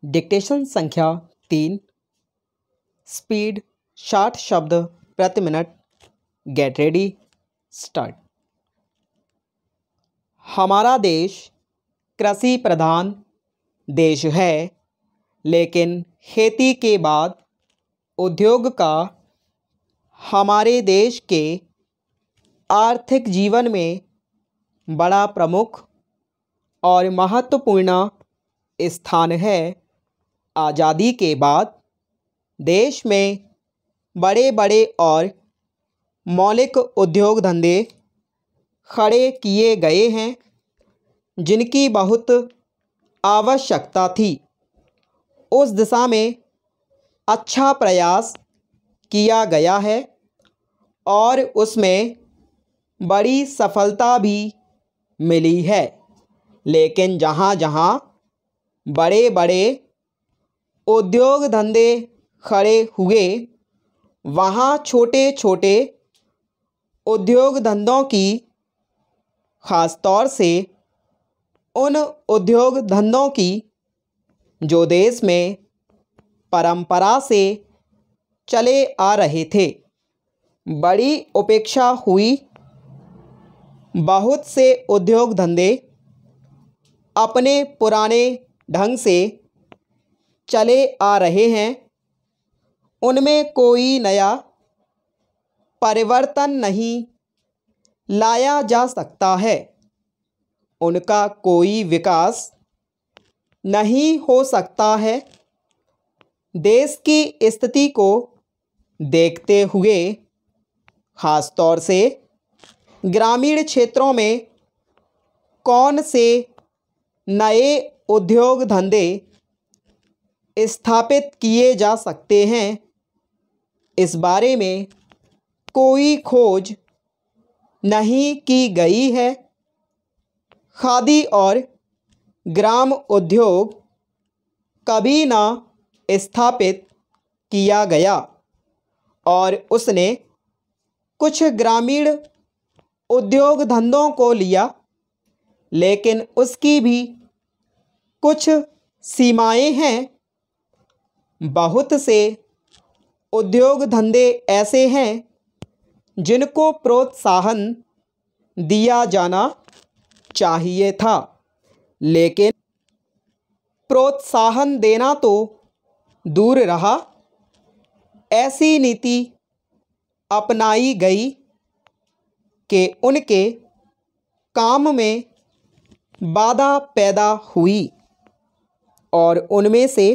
Dictation संख्या 3। Speed 60 शब्द प्रति मिनट। Get ready, start. हमारा देश कृषि प्रधान देश है, लेकिन खेती के बाद उद्योग का हमारे देश के आर्थिक जीवन में बड़ा प्रमुख और महत्वपूर्ण स्थान है। आज़ादी के बाद देश में बड़े बड़े और मौलिक उद्योग धंधे खड़े किए गए हैं, जिनकी बहुत आवश्यकता थी। उस दिशा में अच्छा प्रयास किया गया है और उसमें बड़ी सफलता भी मिली है। लेकिन जहाँ जहाँ बड़े बड़े उद्योग धंधे खड़े हुए, वहाँ छोटे छोटे उद्योग धंधों की, ख़ास तौर से उन उद्योग धंधों की जो देश में परंपरा से चले आ रहे थे, बड़ी उपेक्षा हुई। बहुत से उद्योग धंधे अपने पुराने ढंग से चले आ रहे हैं, उनमें कोई नया परिवर्तन नहीं लाया जा सकता है, उनका कोई विकास नहीं हो सकता है। देश की स्थिति को देखते हुए, ख़ास तौर से ग्रामीण क्षेत्रों में कौन से नए उद्योग धंधे स्थापित किए जा सकते हैं, इस बारे में कोई खोज नहीं की गई है। खादी और ग्राम उद्योग कभी ना स्थापित किया गया और उसने कुछ ग्रामीण उद्योग धंधों को लिया, लेकिन उसकी भी कुछ सीमाएं हैं। बहुत से उद्योग धंधे ऐसे हैं जिनको प्रोत्साहन दिया जाना चाहिए था, लेकिन प्रोत्साहन देना तो दूर रहा, ऐसी नीति अपनाई गई कि उनके काम में बाधा पैदा हुई और उनमें से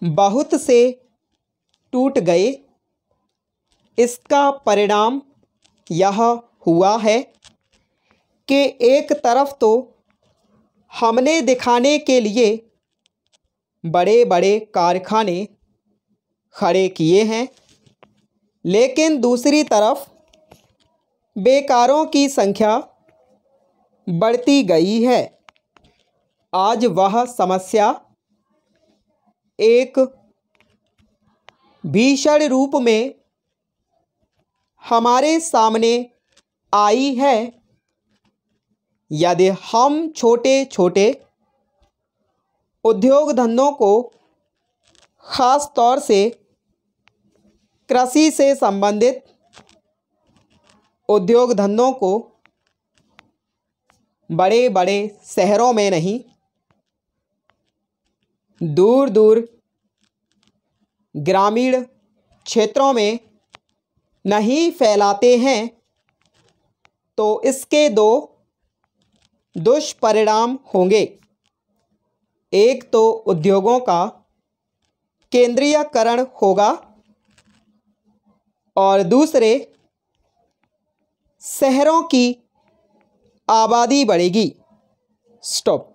बहुत से टूट गए। इसका परिणाम यह हुआ है कि एक तरफ तो हमने दिखाने के लिए बड़े बड़े कारखाने खड़े किए हैं, लेकिन दूसरी तरफ बेकारों की संख्या बढ़ती गई है। आज वह समस्या एक भीषण रूप में हमारे सामने आई है। यदि हम छोटे छोटे उद्योग धंधों को, ख़ास तौर से कृषि से संबंधित उद्योग धंधों को, बड़े बड़े शहरों में नहीं, दूर दूर ग्रामीण क्षेत्रों में नहीं फैलाते हैं, तो इसके दो दुष्परिणाम होंगे। एक तो उद्योगों का केंद्रीयकरण होगा और दूसरे शहरों की आबादी बढ़ेगी। स्टॉप।